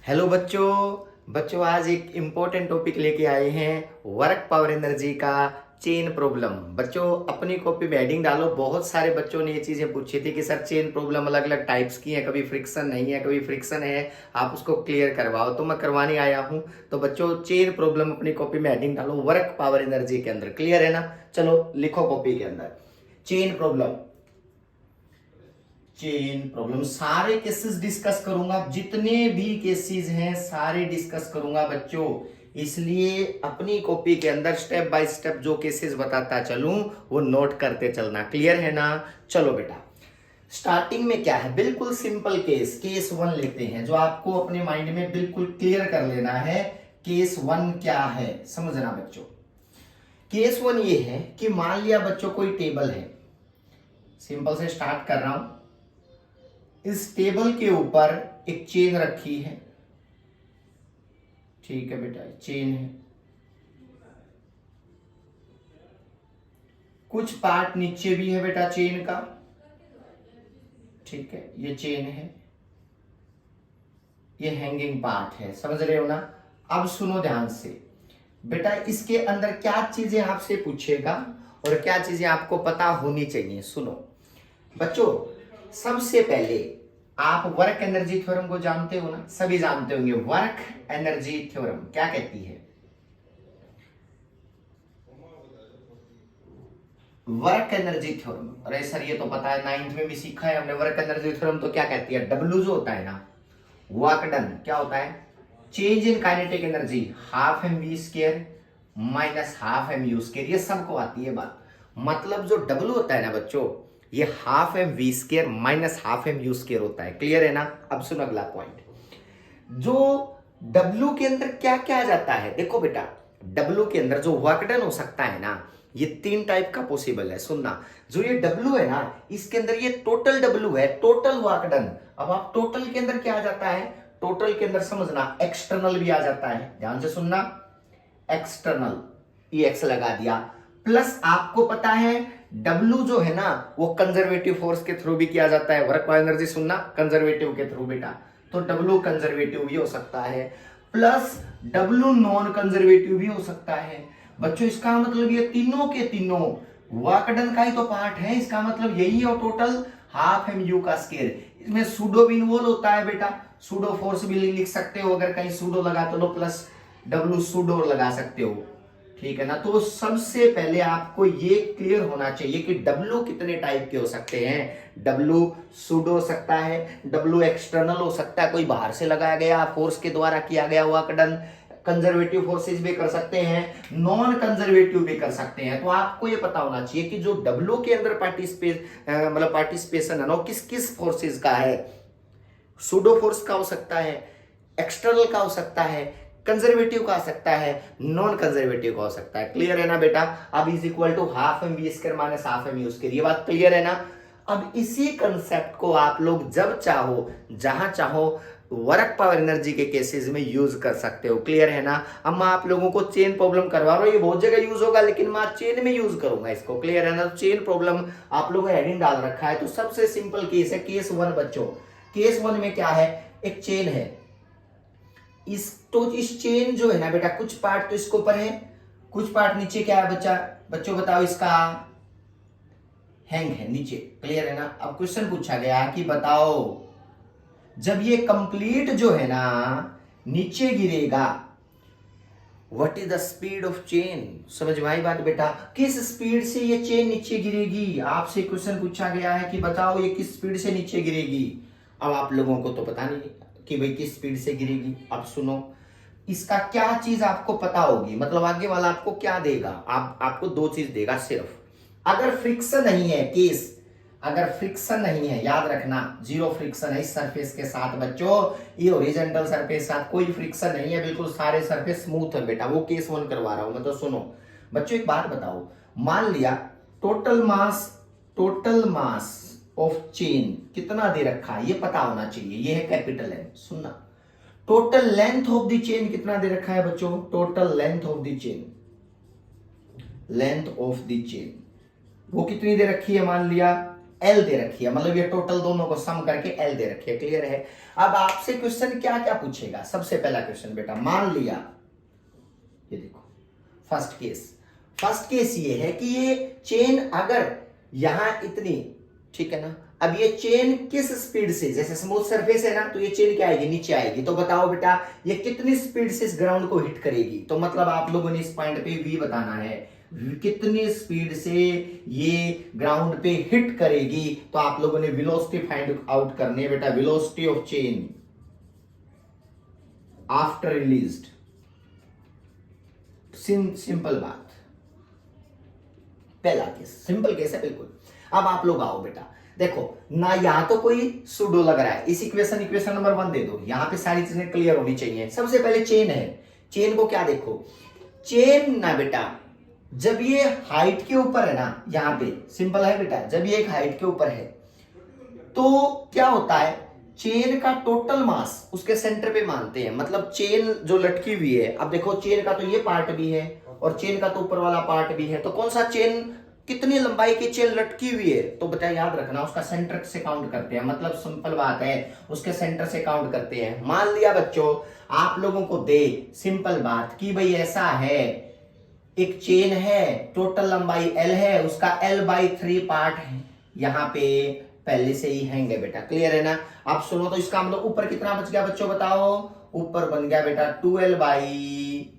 Hello बच्चों। बच्चों आज एक इम्पोर्टेंट टॉपिक लेके आए हैं, वर्क पावर एनर्जी का चेन प्रॉब्लम। बच्चों अपनी कॉपी में हेडिंग डालो। बहुत सारे बच्चों ने ये चीजें पूछी थी कि सर चेन प्रॉब्लम अलग अलग टाइप्स की है, कभी फ्रिक्शन नहीं है, कभी फ्रिक्शन है, आप उसको क्लियर करवाओ। तो मैं करवाने आया हूँ। तो बच्चों चेन प्रॉब्लम अपनी कॉपी में हेडिंग डालो वर्क पावर एनर्जी के अंदर। क्लियर है ना? चलो लिखो कॉपी के अंदर चेन प्रॉब्लम। चेन प्रॉब्लम सारे केसेस डिस्कस करूंगा, जितने भी केसेस हैं सारे डिस्कस करूंगा बच्चों। इसलिए अपनी कॉपी के अंदर स्टेप बाय स्टेप जो केसेस बताता चलूं वो नोट करते चलना। क्लियर है ना? चलो बेटा, स्टार्टिंग में क्या है, बिल्कुल सिंपल केस, केस वन लेते हैं जो आपको अपने माइंड में बिल्कुल क्लियर कर लेना है। केस वन क्या है समझना बच्चों। केस वन ये है कि मान लिया बच्चों कोई टेबल है, सिंपल से स्टार्ट कर रहा हूं। इस टेबल के ऊपर एक चेन रखी है। ठीक है बेटा, चेन है, कुछ पार्ट नीचे भी है बेटा चेन का। ठीक है, ये चेन है, ये हैंगिंग पार्ट है, समझ रहे हो ना? अब सुनो ध्यान से बेटा, इसके अंदर क्या चीजें आपसे पूछेगा और क्या चीजें आपको पता होनी चाहिए। सुनो बच्चों, सबसे पहले आप वर्क एनर्जी थ्योरम को जानते हो ना? सभी जानते होंगे। वर्क एनर्जी थ्योरम क्या कहती है? वर्क एनर्जी थ्योरम, अरे सर ये तो पता है, नाइन्थ में भी सीखा है हमने। वर्क एनर्जी थ्योरम तो क्या कहती है? डब्ल्यू जो होता है ना, वर्क डन, क्या होता है? Change in kinetic energy half m v square minus half m u square. ये सबको आती है बात। मतलब जो डब्ल्यू होता है ना बच्चों, ये half m v square minus half m u square होता है। क्लियर है ना? अब सुनो अगला पॉइंट, जो W के अंदर क्या क्या आ जाता है। देखो बेटा, W के अंदर जो वर्क डन हो सकता है ना, ये तीन टाइप का पॉसिबल है। सुनना, जो ये W है ना, इसके अंदर ये टोटल W है, टोटल वर्क डन। अब आप टोटल के अंदर क्या आ जाता है? टोटल के अंदर समझना एक्सटर्नल भी आ जाता है, ध्यान से सुनना। एक्सटर्नल EX लगा दिया, प्लस आपको पता है W जो है ना वो कंजर्वेटिव फोर्स के थ्रू भी किया जाता है। वर्क एनर्जी सुनना, कंजर्वेटिव के थ्रू बेटा, तो W कंजर्वेटिव भी हो सकता है, प्लस W नॉन कंजर्वेटिव भी हो सकता है। बच्चों इसका मतलब ये तीनों के तीनों वर्क डन का ही तो पार्ट है। इसका मतलब यही है टोटल हाफ एम यू का स्केयर। इसमें सूडो भी इन्वॉल्व होता है बेटा, सूडो फोर्स भी लिख सकते हो, अगर कहीं सूडो लगा तो लो प्लस W सूडो लगा सकते हो। ठीक है ना? तो सबसे पहले आपको ये क्लियर होना चाहिए कि W कितने टाइप के हो सकते हैं। W सूडो हो सकता है, W एक्सटर्नल हो सकता है, कोई बाहर से लगाया गया फोर्स के द्वारा किया गया वर्क डन। कंजर्वेटिव फोर्सेस भी कर सकते हैं, नॉन कंजर्वेटिव भी कर सकते हैं। तो आपको ये पता होना चाहिए कि जो W के अंदर पार्टिसिपेशन है ना, किस किस फोर्सेस का है। सूडो फोर्स का हो सकता है, एक्सटर्नल का हो सकता है, कंजर्वेटिव का हो सकता है, नॉन कंजर्वेटिव का हो सकता है। क्लियर है ना बेटा? अब is equal to half m v square minus half m u square. ये बात क्लियर है ना? अब इसी कंसेप्ट को आप लोग जब चाहो जहां चाहो वर्क पावर एनर्जी के केसेस में यूज कर सकते हो। क्लियर है ना? अब मैं आप लोगों को चेन प्रॉब्लम करवा रहा हूं, ये बहुत जगह यूज होगा, लेकिन मैं चेन में यूज करूंगा इसको। क्लियर है ना? तो चेन प्रॉब्लम आप लोगों ने हेडिंग डाल रखा है, तो सबसे सिंपल केस है केस वन बच्चों। केस वन में क्या है? एक चेन है, इस चेन जो है ना बेटा, कुछ पार्ट तो इसके ऊपर है, कुछ पार्ट नीचे क्या है बच्चों बताओ, इसका हैंग है नीचे। क्लियर है ना? अब क्वेश्चन पूछा गया कि बताओ जब ये कंप्लीट जो है ना नीचे गिरेगा, what is the speed of chain. समझ में आई बात बेटा? किस स्पीड से ये चेन नीचे गिरेगी। आपसे क्वेश्चन पूछा गया है कि बताओ ये किस स्पीड से नीचे गिरेगी। अब आप लोगों को तो पता नहीं कि भाई किस स्पीड से गिरेगी। अब सुनो, इसका क्या चीज आपको पता होगी, मतलब आगे वाला आपको क्या देगा। आपको दो चीज देगा सिर्फ। अगर फ्रिक्शन नहीं है केस, अगर फ्रिक्शन नहीं है, याद रखना जीरो फ्रिक्शन है इस सरफेस के साथ बच्चों, ये हॉरिजॉन्टल सरफेस साथ कोई फ्रिक्शन नहीं है, बिल्कुल सारे सरफेस स्मूथ है बेटा। वो केस वन करवा रहा हूं मैं। तो सुनो बच्चों, एक बात बताओ, मान लिया टोटल मास ऑफ चेन कितना दे रखा है, ये पता होना चाहिए। ये है कैपिटल एन। सुनना, total length of the chain कितना दे रखा है बच्चों? Total length of the chain, length of the chain वो कितनी दे रखी है? मान लिया एल दे रखी है, मतलब ये टोटल दोनों को सम करके एल दे रखी है। क्लियर है? अब आपसे क्वेश्चन क्या क्या पूछेगा? सबसे पहला क्वेश्चन बेटा, मान लिया ये देखो फर्स्ट केस ये है कि ये चेन अगर यहां इतनी, ठीक है ना, अब ये चेन किस स्पीड से, जैसे स्मूथ सरफेस है ना, तो ये चेन क्या आएगी? नीचे आएगी। तो बताओ बेटा ये कितनी स्पीड से इस ग्राउंड को हिट करेगी? तो मतलब आप लोगों ने इस पॉइंट पे वी बताना है, कितनी स्पीड से ये ग्राउंड पे हिट करेगी। तो आप लोगों ने वेलोसिटी फाइंड आउट करनी है बेटा, velocity of chain after released. Simple बात, पहला केस सिंपल केस है बिल्कुल। अब आप लोग आओ बेटा, देखो ना यहां तो कोई सुडो लग रहा है, इस इक्वेशन नंबर 1 दे दो, यहां पे सारी चीजें क्लियर होनी चाहिए। सबसे पहले चेन है, चेन को क्या देखो, चेन ना बेटा जब ये हाइट के ऊपर है ना, यहां पे सिंपल है बेटा, जब ये एक हाइट के ऊपर है तो क्या होता है, चेन का टोटल मास उसके सेंटर पे मानते हैं, मतलब चेन जो लटकी हुई है, अब देखो चेन का तो ये पार्ट भी है और चेन का तो ऊपर वाला पार्ट भी है, तो कौन सा चेन, कितनी लंबाई की चेन लटकी हुई है, तो बेटा याद रखना उसका सेंटर से काउंट करते हैं, मतलब सिंपल बात है, उसके सेंटर से काउंट करते हैं। मान लिया बच्चों आप लोगों को दे सिंपल बात कि भाई ऐसा है, एक चेन है, टोटल लंबाई एल है, उसका L/3 पार्ट है यहां पे पहले से ही हैंगे बेटा। क्लियर है ना? अब सुनो तो इसका मतलब ऊपर कितना बच गया बच्चों बताओ, ऊपर बन गया बेटा 12/3।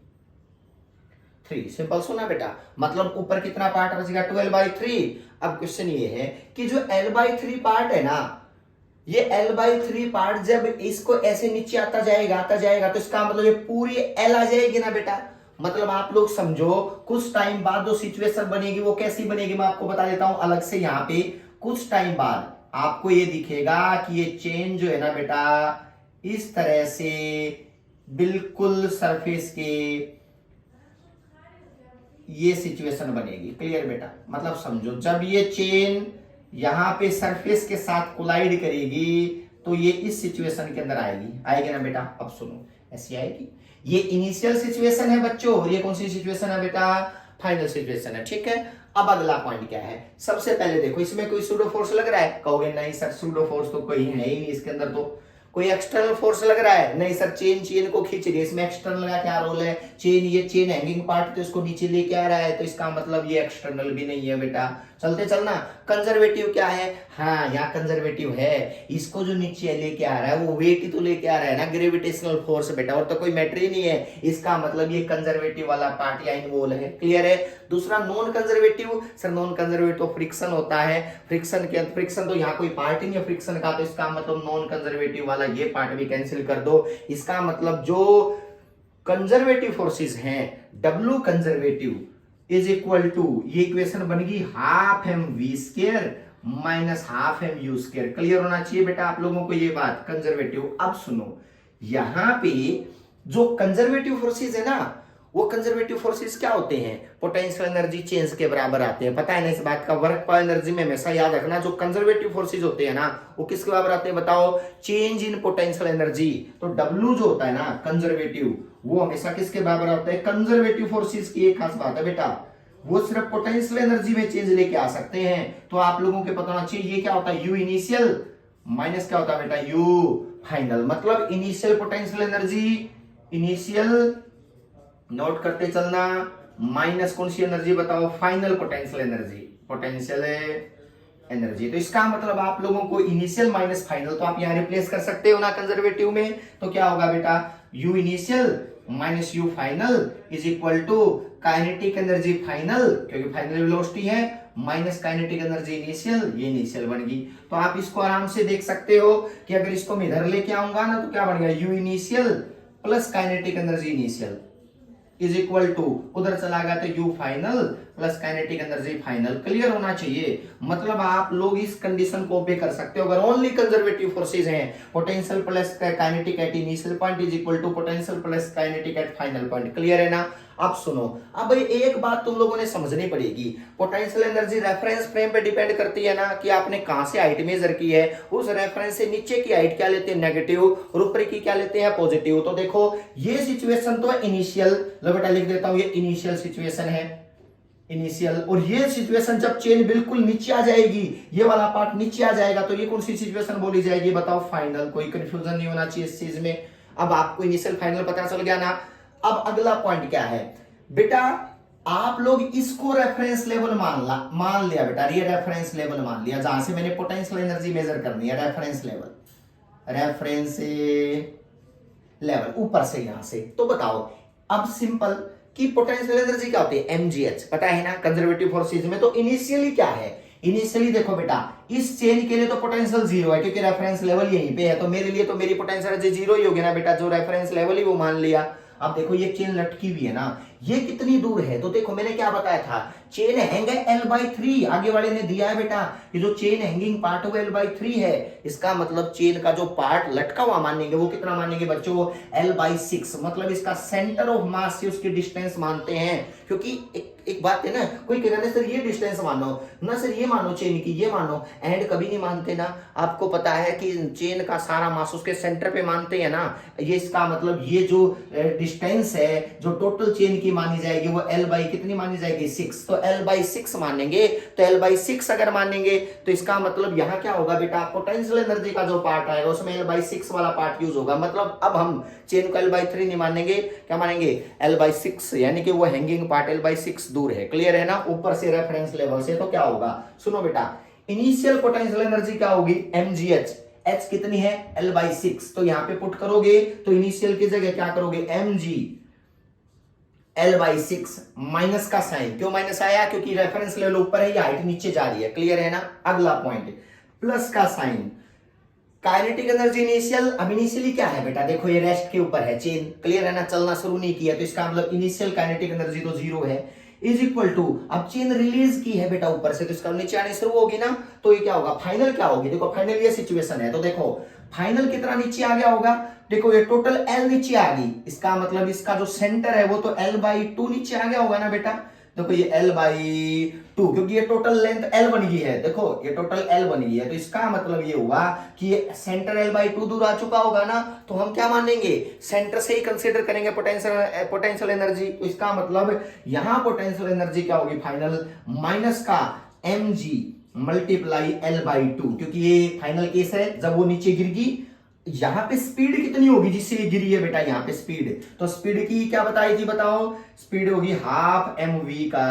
सिंपल सुना बेटा, मतलब ऊपर कितना पार्ट बच गया 12/3। अब क्वेश्चन ये है कि जो L/3 पार्ट है ना, ये L/3 पार्ट जब इसको ऐसे नीचे आता जाएगा तो इसका मतलब ये पूरी L आ जाएगी ना बेटा। मतलब आप लोग समझो कुछ टाइम बाद जो सिचुएशन बनेगी वो कैसी बनेगी, मैं आपको बता देता हूं अलग से। यहां पे कुछ टाइम बाद आपको ये दिखेगा कि ये चेन जो है ना बेटा इस तरह से बिल्कुल सरफेस के ये सिचुएशन बनेगी। क्लियर बेटा? मतलब समझो जब ये चेन यहां पे सरफेस के साथ कोलाइड करेगी तो ये इस सिचुएशन के अंदर आएगी ना बेटा। अब सुनो ऐसी आएगी, ये इनिशियल सिचुएशन है बच्चों, और ये कौन सी सिचुएशन है बेटा? फाइनल सिचुएशन है। ठीक है, अब अगला पॉइंट क्या है, सबसे पहले देखो इसमें कोई सूडो फोर्स लग रहा है? कहोगे नहीं सर सूडो फोर्स तो कोई है ही नहीं इसके अंदर, तो कोई एक्सटर्नल फोर्स लग रहा है? नहीं सर, चेन को खींच रही है, इसमें एक्सटर्नल का क्या रोल है? ये चेन हैंगिंग पार्ट तो इसको नीचे लेके आ रहा है, तो इसका मतलब ये एक्सटर्नल भी नहीं है बेटा। चलते चलना, कंजर्वेटिव क्या है? हाँ यहाँ कंजर्वेटिव है, इसको जो नीचे लेके आ रहा है वो वेट ही तो लेके आ रहा है ना, ग्रेविटेशनल फोर्स बेटा, और तो कोई मैटर ही नहीं है। इसका मतलब ये कंजर्वेटिव वाला पार्ट या इन्वॉल्व है। क्लियर है? दूसरा non conservative, sir non conservative friction होता है, फ्रिक्शन तो यहाँ कोई पार्ट ही नहीं है फ्रिक्शन का, तो इसका मतलब नॉन कंजर्वेटिव वाला ये पार्ट भी कैंसिल कर दो। इसका मतलब जो कंजर्वेटिव फोर्सेस हैं, W conservative is equal to, ये इक्वेशन बन गई half m v square minus half m u square. Clear होना चाहिए बेटा आप लोगों को ये बात, कंजर्वेटिव। अब सुनो, यहां पे जो कंजर्वेटिव फोर्सेस है ना, वो कंजर्वेटिव फोर्सेस क्या होते हैं? पोटेंशियल एनर्जी चेंज के बराबर आते हैं, पता है ना इस बात का। वर्क पर एनर्जी में हमेशा याद रखना, जो कंजर्वेटिव फोर्सेस होते हैं ना वो किसके बराबर आते हैं बताओ? Change in potential energy. तो W जो होता है ना कंजर्वेटिव, वो हमेशा किसके बराबर होता है? कंजर्वेटिव फोर्सेस की एक खास बात है बेटा, वो सिर्फ पोटेंशियल एनर्जी में चेंज लेके आ सकते हैं। तो आप लोगों के पता होना चाहिए ये क्या होता है, U इनिशियल माइनस क्या होता है बेटा, U फाइनल। मतलब initial potential energy, initial note करते चलना, माइनस कौन सी एनर्जी बताओ? Final potential energy, potential energy. तो इसका मतलब आप लोगों को इनिशियल माइनस फाइनल तो आप यहां रिप्लेस कर सकते हो ना कंजर्वेटिव में, तो क्या होगा बेटा? U initial minus U final is equal to kinetic energy final, क्योंकि फाइनल वेलोसिटी है, माइनस काइनेटिक एनर्जी इनिशियल, ये इनिशियल बन गई। तो आप इसको आराम से देख सकते हो कि अगर इसको मैं इधर लेके आऊंगा ना तो क्या बन गया? U initial plus kinetic energy initial is equal to, उधर चला गया तो U final plus kinetic energy final. Clear होना चाहिए, मतलब आप लोग इस कंडीशन को ओबे कर सकते हो। अगर ओनली कंजर्वेटिव फोर्सेस हैं, potential plus kinetic at initial point is equal to potential plus kinetic at final point. Clear है ना? अब सुनो, अब एक बात तुम लोगों ने समझनी पड़ेगी, पोटेंशियल एनर्जी रेफरेंस फ्रेम पे डिपेंड करती है ना, कि आपने कहां से हाइट मेजर की है, उस रेफरेंस से नीचे की हाइट क्या लेते हैं? नेगेटिव, और ऊपर की क्या लेते हैं? पॉजिटिव। तो देखो ये सिचुएशन तो इनिशियल, लो बेटा लिख देता हूं, ये इनिशियल सिचुएशन है, इनिशियल, और ये सिचुएशन जब चेन बिल्कुल नीचे आ जाएगी, ये वाला पार्ट नीचे आ जाएगा, तो ये कौन सी सिचुएशन बोली जाएगी बताओ? फाइनल। कोई कंफ्यूजन नहीं होना चाहिए इस चीज में। अब आपको इनिशियल फाइनल पता चल गया ना। अब अगला पॉइंट क्या है बेटा, आप लोग इसको रेफरेंस लेवल मान लिया बेटा, ये रेफरेंस लेवल मान लिया जहां से मैंने पोटेंशियल एनर्जी मेजर करनी है। रेफरेंस लेवल ऊपर से यहां से। तो बताओ अब सिंपल कि पोटेंशियल एनर्जी क्या होती है? mgh, पता है ना कंजर्वेटिव फोर्सेज में। तो इनिशियली क्या है? इनिशियली देखो बेटा, इस चेन के लिए तो पोटेंशियल जीरो है क्योंकि रेफरेंस लेवल यहीं पे है, तो मेरे लिए तो मेरी पोटेंशियल एनर्जी जीरो ही होगी ना बेटा, जो रेफरेंस लेवल ही वो मान लिया। अब देखो ये चेन लटकी हुई है ना, ये कितनी दूर है? तो देखो मैंने क्या बताया था, चेन हैंग है L/3, आगे वाले ने दिया है बेटा, ये जो चेन हैंगिंग पार्ट है वो L/3 है। इसका मतलब चेन का जो पार्ट लटका हुआ मानेंगे वो कितना मानेंगे बच्चों? L/6। मतलब इसका सेंटर ऑफ मास से उसकी डिस्टेंस मानते हैं, क्योंकि एक बात है ना, कोई कहेगा ना सर ये डिस्टेंस मानो ना, सर ये मानो चेन की, ये मानो, एंड कभी नहीं मानते ना। आपको पता है कि चेन का सारा मास उसके सेंटर पे मानते हैं ना। ये इसका मतलब ये जो डिस्टेंस है जो टोटल चेन की मानी जाएगी वो कितनी मानी जाएगी? 6। तो L/6 मानेंगे। तो L/6 अगर मानेंगे तो इसका मतलब यहां क्या होगा बेटा, पोटेंशियल एनर्जी का जो पार्ट आएगा उसमें L/6 वाला पार्ट यूज होगा। मतलब अब हम चेन को L/3 नहीं मानेंगे, क्या मानेंगे? L/6, यानी कि वो हैंगिंग पार्ट L/6 दूर है। क्लियर है ना? ऊपर से रेफरेंस लेवल से। तो क्या होगा सुनो बेटा, इनिशियल पोटेंशियल एनर्जी क्या होगी? mgh। h कितनी है? L/6। तो यहां पे पुट करोगे तो इनिशियल की जगह क्या करोगे? mg L/6 माइनस का साइन। क्यों माइनस आया? क्योंकि रेफरेंस लेवल ऊपर है, या हाइट नीचे जा रही है। क्लियर है ना? अगला पॉइंट, प्लस का साइन। काइनेटिक एनर्जी इनिशियल, अब इनिशियली क्या है बेटा, देखो ये रेस्ट के ऊपर है चेन। क्लियर है ना? चलना शुरू नहीं किया, तो इसका मतलब इनिशियल काइनेटिक एनर्जी तो जीरो है। इज इक्वल टू, अब चेन रिलीज की है बेटा ऊपर से, तो इसका नीचे आने शुरू होगी ना, तो ये क्या होगा? फाइनल क्या होगी? देखो फाइनल ये सिचुएशन है, तो देखो फाइनल कितना नीचे आ गया होगा? देखो ये टोटल L नीचे आ गई, इसका मतलब इसका जो सेंटर है वो तो L/2 नीचे आ गया होगा ना बेटा। देखो ये L/2, क्योंकि ये टोटल लेंथ L बन गई है। देखो ये टोटल L बन गई है, तो इसका मतलब ये हुआ कि ये सेंटर L/2 दूर आ चुका होगा ना, तो हम क्या मानेंगे? सेंटर से ही कंसीडर करेंगे पोटेंशियल एनर्जी। तो इसका मतलब यहां पोटेंशियल एनर्जी क्या होगी फाइनल? माइनस का mg मल्टीप्लाई L/2, क्योंकि ये फाइनल केस है जब वो नीचे गिर गई। यहां पे स्पीड कितनी होगी जिससे ये गिरी है बेटा? यहां पे स्पीड, तो स्पीड की क्या बताई थी बताओ? स्पीड होगी हाफ mv का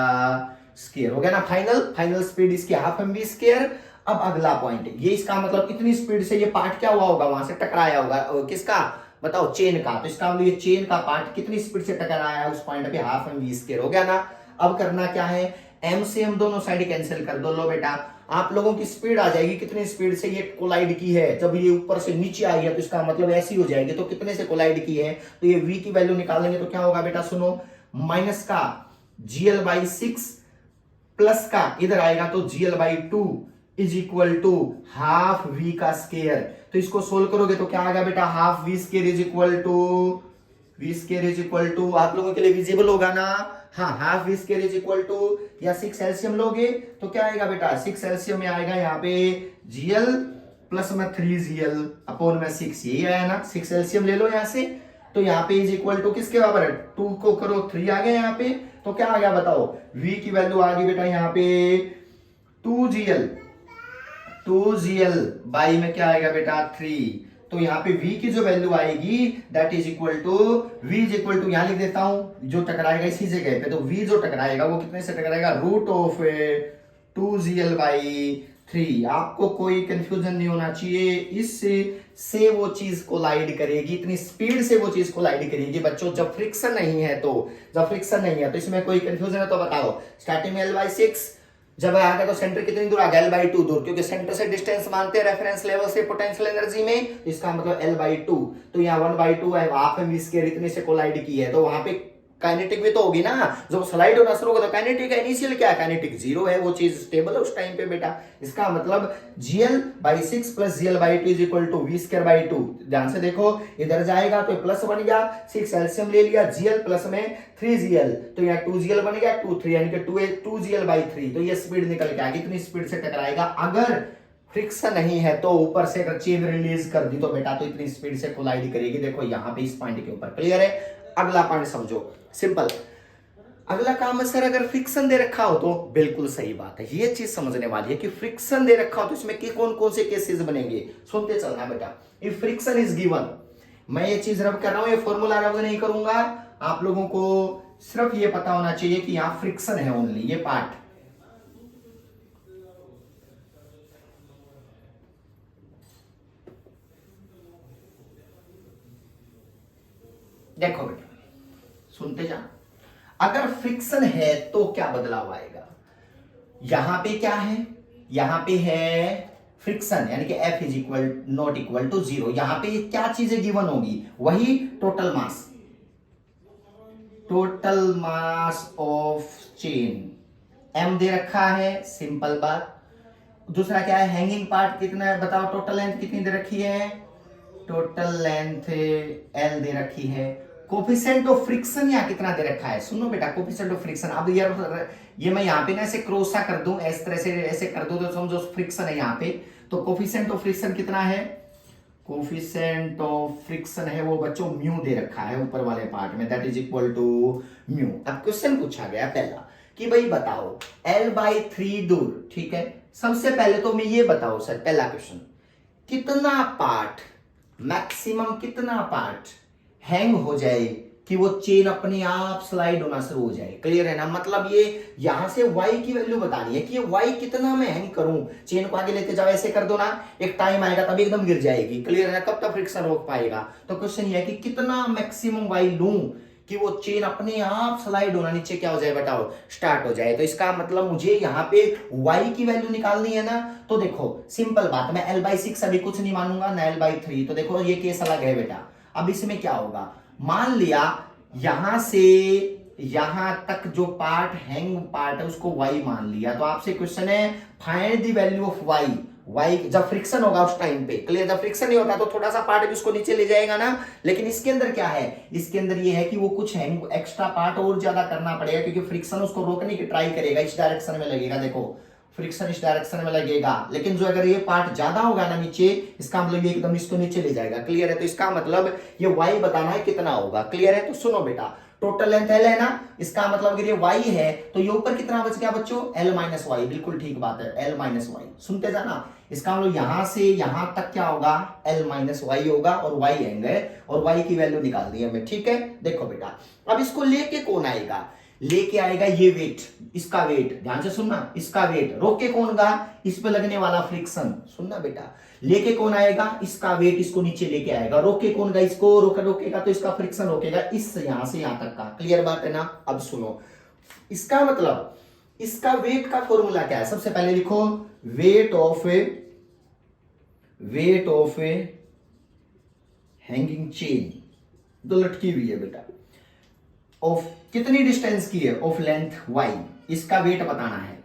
स्क्वायर। हो गया ना? फाइनल स्पीड इसकी हाफ mv स्क्वायर। अब अगला पॉइंट, ये इसका मतलब इतनी स्पीड से ये पार्ट क्या हुआ होगा? वहां से टकराया होगा। किसका बताओ? चेन का। तो इसका मतलब ये चेन का पार्ट कितनी स्पीड से टकराया है उस पॉइंट पे? Half mv square. हो गया ना? अब करना क्या है, m से m दोनों साइड कैंसिल कर दो। लो बेटा, आप लोगों की स्पीड आ जाएगी, कितनी स्पीड से ये कोलाइड की है। जब ये ऊपर से नीचे आई है तो इसका मतलब ऐसी हो जाएगी, तो कितने से कोलाइड की है? तो ये v की वैल्यू निकालेंगे तो क्या होगा बेटा? सुनो, माइनस का gl/6 प्लस का इधर आएगा तो gl/2 is equal to half v का स्क्वायर। तो इसको सोल्व करोगे तो क्या आएगा बेटा? Half v square is equal to आप लोगों के लिए विजिबल होगा ना? हाँ, half v square is equal to, या 6 एलसीएम लोगे तो क्या आएगा बेटा? 6 एलसीएम में आएगा यहाँ पे gl प्लस में 3gl अपॉन में 6, यही आया ना? 6 एलसीएम ले लो यहाँ से, तो यहाँ पे इज इक्वल टू किसके बराबर है? 2 को करो 3 आ गया यहाँ पे, तो क्या आ गया बताओ? v की वैल्यू आ गई बेटा यहाँ पे 2gl बाई में क्या आएगा बेटा? 3। तो यहाँ पे v की जो वैल्यू आएगी that is equal to, v is equal to यहां लिख देता हूं, जो टकराएगा इसी जगह पे, तो v जो टकराएगा वो कितने से टकराएगा? Root of 2gl/3। आपको कोई कंफ्यूजन नहीं होना चाहिए, इससे से वो चीज कोलाइड करेगी, इतनी स्पीड से वो चीज कोलाइड करेगी बच्चों, जब फ्रिक्शन नहीं है तो। इसमें कोई कंफ्यूजन है तो बताओ। स्टार्टिंग में L/6, जब आ गया तो सेंटर कितनी दूर आ गया? L/2 दूर, क्योंकि सेंटर से डिस्टेंस मानते हैं रेफरेंस लेवल से पोटेंशियल एनर्जी में, इसका मतलब L/2। तो यहाँ 1/2 है, हाफ mv स्क्वायर इतने से कोलाइड की है, तो वहां पे काइनेटिक भी तो होगी ना। जब स्लाइड होना शुरू होगा तो काइनेटिक का इनिशियल क्या है? काइनेटिक जीरो है, वो चीज स्टेबल है उस टाइम पे बेटा। इसका मतलब gl/6 plus gl/2 is equal to v²/2। ध्यान से देखो, इधर जाएगा तो प्लस बन गया, 6 एलसीएम ले लिया, gl प्लस में 3gl, तो यहाँ 2gl बन गया, 2 3 यानी कि 2gl/3। तो ये स्पीड निकल के आएगी, इतनी स्पीड से टकराएगा। अगर फ्रिक्शन नहीं है तो ऊपर से अगर चेन रिलीज कर दी तो बेटा तो इतनी स्पीड से कोलाइड करेगी। देखो यहाँ पे इस पॉइंट के ऊपर। क्लियर है? अगला पॉइंट समझो, सिंपल। अगला काम है सर अगर फ्रिक्शन दे रखा हो तो बिल्कुल सही बात है, ये चीज समझने वाली है कि फ्रिक्शन दे रखा हो तो इसमें कौन कौन से केसेस बनेंगे। सुनते चलना बेटा, इफ फ्रिक्शन इज गिवन, मैं ये चीज रब कर रहा हूं, ये फॉर्मूला रब नहीं करूंगा, आप लोगों को सिर्फ ये पता होना चाहिए कि यहां फ्रिक्शन है ओनली, ये पार्ट। देखो बेटा सुनते जा, अगर फ्रिक्शन है तो क्या बदलाव आएगा। यहां पे क्या है, यहां पे है फ्रिक्शन यानी कि F is equal not equal to 0। यहां पे क्या चीजें गिवन होगी, वही total mass, total mass of chain m दे रखा है, सिंपल बात। दूसरा क्या है, हैंगिंग पार्ट कितना है बताओ, टोटल लेंथ कितनी दे रखी है, टोटल लेंथ L दे रखी है। कोफिशिएंट ऑफ फ्रिक्शन यहाँ कितना दे रखा है, सुनो बेटा कोफिशिएंट ऑफ फ्रिक्शन, अब यार ये मैं यहाँ पे ना ऐसे क्रॉस सा कर दूं, इस तरह से ऐसे कर दूं तो समझो फ्रिक्शन है यहाँ पे, तो कोफिशिएंट ऑफ फ्रिक्शन कितना है, कोफिशिएंट ऑफ फ्रिक्शन है वो बच्चों म्यू दे रखा है ऊपर वाले पार्ट में, that is equal to mu. अब क्वेश्चन पूछा गया पहला कि भाई बताओ L/3 दूर, ठीक है। सबसे पहले तो मैं ये बताओ सर, पहला क्वेश्चन, कितना पार्ट, मैक्सिमम कितना पार्ट हैंग हो जाए कि वो चेन अपने आप स्लाइड होना शुरू हो जाए। क्लियर है ना, मतलब ये यहां से y की वैल्यू बतानी है कि ये y कितना मैं हैंग करूं, चेन को आगे लेते जाओ, ऐसे कर दो ना, एक टाइम आएगा तभी एकदम गिर जाएगी। क्लियर है ना, कब तक फ्रिक्शन रोक पाएगा। तो क्वेश्चन ये है कि कितना मैक्सिमम y लूं कि वो चेन अपने आप स्लाइड होना नीचे क्या हो जाए बताओ, स्टार्ट हो जाए। तो इसका मतलब मुझे यहाँ पे y की वैल्यू निकालनी है ना, तो देखो सिंपल बात, मैं L/6 अभी कुछ नहीं मानूंगा ना L/3, तो देखो ये केस अलग है बेटा। अब इसमें क्या होगा, मान लिया यहां से यहां तक जो पार्ट हैंग पार्ट है उसको y मान लिया, तो आपसे क्वेश्चन है find the value of y जब फ्रिक्शन होगा उस टाइम पे। क्लियर, जब फ्रिक्शन नहीं होता तो थोड़ा सा पार्ट भी उसको नीचे ले जाएगा ना, लेकिन इसके अंदर क्या है, इसके अंदर ये है कि वो कुछ हैंग एक्स्ट्रा पार्ट और ज्यादा करना पड़ेगा, क्योंकि फ्रिक्शन उसको रोकने की ट्राई करेगा, इस डायरेक्शन में लगेगा, देखो फ्रिक्शन इस डायरेक्शन में लगेगा, लेकिन जो अगर ये पार्ट ज्यादा होगा ना नीचे, इसका मतलब ये एकदम इसको नीचे ले जाएगा। क्लियर है, तो इसका मतलब ये y बताना है कितना होगा। क्लियर है, तो सुनो बेटा, टोटल लेंथ L है ना, इसका मतलब अगर ये y है तो ये ऊपर कितना बच गया बच्चों, L-y, बिल्कुल ठीक बात है, L-y। सुनते जाना, इसका मतलब यहां से यहां तक क्या होगा, L-y होगा, और y हैंगे, और y की वैल्यू निकाल दी हमें। ठीक है, देखो बेटा अब इसको लेके कौन आएगा, लेके आएगा ये वेट, इसका वेट, ध्यान से सुनना, इसका वेट रोक के कौन गा, इस पे लगने वाला फ्रिक्शन। सुनना बेटा, लेके कौन आएगा, इसका वेट इसको नीचे लेके आएगा, रोक के कौन गा, इसको रोकेगा तो इसका फ्रिक्शन रोकेगा इस यहां से यहां तक का। क्लियर बात है ना। अब सुनो, इसका मतलब इसका वेट का फॉर्मूला क्या है, सबसे पहले लिखो weight of A hanging chain, तो लटकी हुई है बेटा, ऑफ कितनी डिस्टेंस की है, ऑफ लेंथ y, इसका वेट बताना है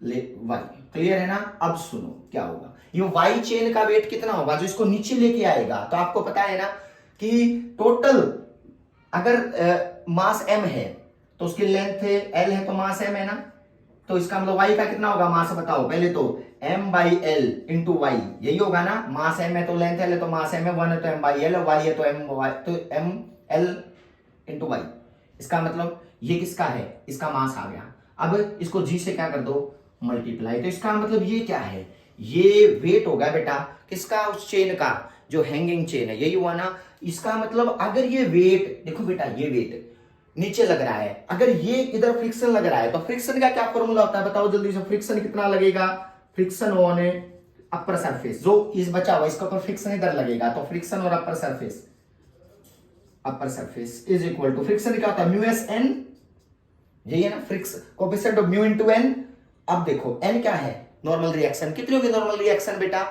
y। क्लियर है ना। अब सुनो क्या होगा, ये y चेन का वेट कितना होगा जो इसको नीचे लेके आएगा, तो आपको पता है ना कि टोटल अगर मास m है तो उसकी लेंथ l है, तो मास m है ना, तो इसका मतलब y का कितना होगा, मास बताओ पहले तो, m/l इंटू y, यही होगा ना, मास m है तो लेंथ l है तो मास m है, 1 है तो m/l, y है तो m/l इंटू वाई। इसका मतलब ये किसका है, इसका मास आ गया। अब इसको जी से क्या कर दो, मल्टीप्लाई, तो इसका मतलब ये क्या है, ये वेट होगा बेटा किसका, उस चेन का जो हैंगिंग चेन है, यही हुआ ना। इसका मतलब अगर ये वेट, देखो बेटा ये वेट नीचे लग रहा है, अगर ये इधर फ्रिक्शन लग रहा है, तो फ्रिक्शन का क्या फॉर्मूला होता है बताओ जल्दी से, फ्रिक्शन कितना लगेगा, फ्रिक्शन ऑन अपर सरफेस, जो इस बचा हुआ इसके ऊपर फ्रिक्शन इधर लगेगा, तो फ्रिक्शन और upper surface is equal to, friction क्या होता है, म्यू एस एन, यही है ना, friction coefficient of mu into N. अब देखो एन क्या है, नॉर्मल रिएक्शन, कितनी होगी नॉर्मल रिएक्शन बेटा,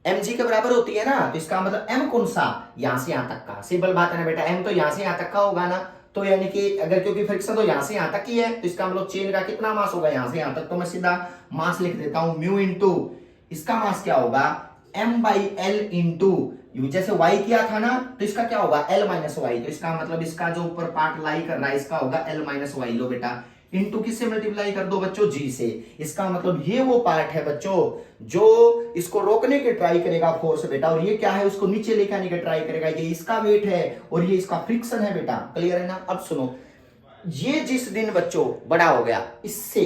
mg के बराबर होती है ना, तो इसका मतलब m कौन सा, यहां से यहां तक का, सिंपल बात है ना बेटा, m तो यहां से यहां तक का होगा ना, तो यानी कि अगर क्योंकि फ्रिक्शन तो यहां से यहां तक ही है, तो इसका मतलब चेन का कितना मास होगा यहां से यहां तक, तो मैं सीधा मास लिख देता हूं, म्यू इनटू इसका मास क्या होगा, m/l इंटू, जैसे y किया था ना, तो इसका क्या होगा L-y, तो इसका मतलब इसका जो ऊपर पार्ट लाई कर रहा है इसका होगा L-y, लो बेटा, इंटू किससे मल्टीप्लाई कर दो बच्चों, जी से। इसका मतलब ये वो पार्ट है बच्चों जो इसको रोकने की ट्राई करेगा फोर्स बेटा, और ये क्या है, उसको नीचे लेके आने की ट्राई करेगा, ये इसका वेट है और ये इसका फ्रिक्शन है बेटा। क्लियर है ना। अब सुनो, ये जिस दिन बच्चों बड़ा हो गया इससे,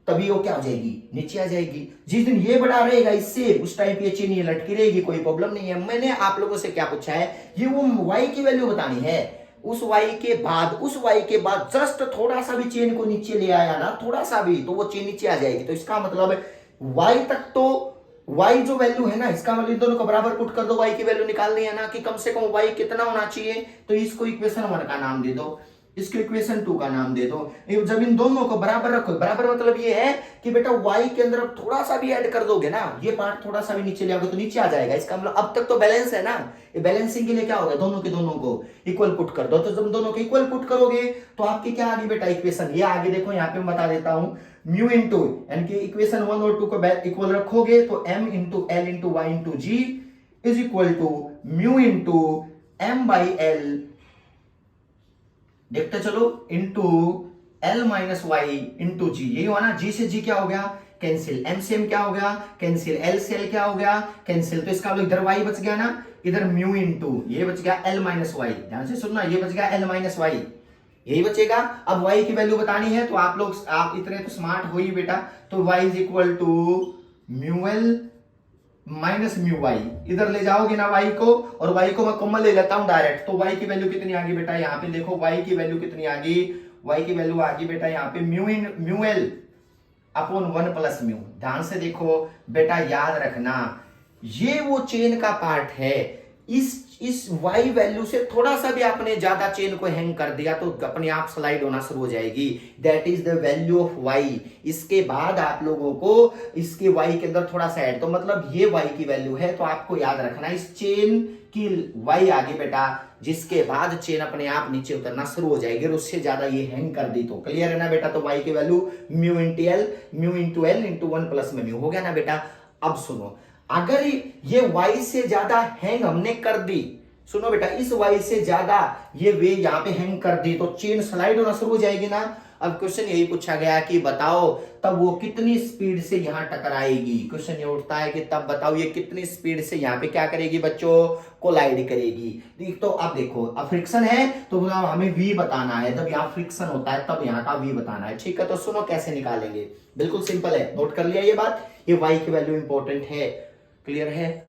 तभी वो क्या हो जाएगी, नीचे आ जाएगी। जिस दिन ये बड़ा रहेगा इससे, उस टाइप ये चेन ये लटकी रहेगी, कोई प्रॉब्लम नहीं है। मैंने आप लोगों से क्या पूछा है, ये वो y की वैल्यू बतानी है। उस y के बाद जस्ट थोड़ा सा भी चेन को नीचे ले आया ना, थोड़ा सा भी, तो वो चेन नीचे आ जाएगी। तो इसका मतलब y तक तो y जो वैल्यू है ना, इसका मतलब इन दोनों को बराबर पुट कर दो, y की वैल्यू निकालनी है ना, कि कम से कम y कितना होना चाहिए। तो इसको इक्वेशन 1 का नाम दे दो, इसको इक्वेशन 2 का नाम दे दो। जब इन दोनों को बराबर रखो, बराबर मतलब ये है कि बेटा y के अंदर अब थोड़ा सा भी ऐड कर दोगे ना, ये पार्ट थोड़ा सा भी नीचे ले आओगे तो नीचे आ जाएगा। इसका मतलब अब तक तो बैलेंस है ना, ये बैलेंसिंग के लिए क्या होगा, दोनों के दोनों को इक्वल पुट कर दो। तो जब दोनों को इक्वल पुट करोगे तो आपकी क्या आ गई बेटा इक्वेशन, ये आगे देखो यहाँ पे मैं बता देता हूं, म्यू इंटू, यानी कि इक्वेशन 1 और 2 को इक्वल रखोगे तो m into L into Y into G is equal to mu into m by L, देखते चलो, into L minus Y into G. यही हुआ ना, जी से जी क्या हो गया, कैंसिल, एम से एम क्या हो गया, कैंसिल, एल से एल क्या हो गया, कैंसिल। तो इसका इधर वाई बच गया ना, इधर म्यू इंटू ये बच गया एल माइनस वाई, ध्यान से सुनना, ये बच गया एल माइनस वाई, यही बचेगा। अब वाई की वैल्यू बतानी है तो आप लोग, आप इतने तो स्मार्ट हो ही बेटा, तो y is equal to mu l minus mu y, इधर ले जाओगे ना वाई को, और वाई को मैं कॉमन ले लेता हूं डायरेक्ट। तो वाई की वैल्यू कितनी आ गई बेटा, यहाँ पे देखो वाई की वैल्यू कितनी आ गई, वाई की वैल्यू आ गई बेटा यहाँ पे mu L upon 1 plus mu. ध्यान से देखो बेटा, याद रखना ये वो चेन का पार्ट है, इस y वैल्यू से थोड़ा सा भी आपने ज्यादा चेन को हैंग कर दिया तो अपने आप स्लाइड होना शुरू हो जाएगी। That is the value of y। इसके बाद आप लोगों को इसके y के अंदर थोड़ा सा ऐड, तो मतलब ये y की वैल्यू है। तो आपको याद रखना इस चेन की y आगे बेटा, जिसके बाद चेन अपने आप नीचे उतरना शुरू हो जाएगी, और उससे ज्यादा ये हैंग कर दी तो क्लियर है ना बेटा। तो y की value mu into L into 1 plus में म्यू हो गया ना बेटा। अब सुनो, अगर ये y से ज्यादा हैंग हमने कर दी, सुनो बेटा, इस y से ज्यादा ये वे यहां पे हैंग कर दी तो चेन स्लाइड होना शुरू हो जाएगी ना। अब क्वेश्चन यही पूछा गया कि बताओ तब वो कितनी स्पीड से यहां टकराएगी। क्वेश्चन ये उठता है कि तब बताओ ये कितनी स्पीड से यहां पे क्या करेगी बच्चों, कोलाइड करेगी। तो अब देखो, अब फ्रिक्शन है तो हमें v बताना है, जब यहाँ फ्रिक्शन होता है तब यहाँ का v बताना है, ठीक है। तो सुनो कैसे निकालेंगे, बिल्कुल सिंपल है, नोट कर लिया ये बात, ये y की वैल्यू इंपॉर्टेंट है, क्लियर है।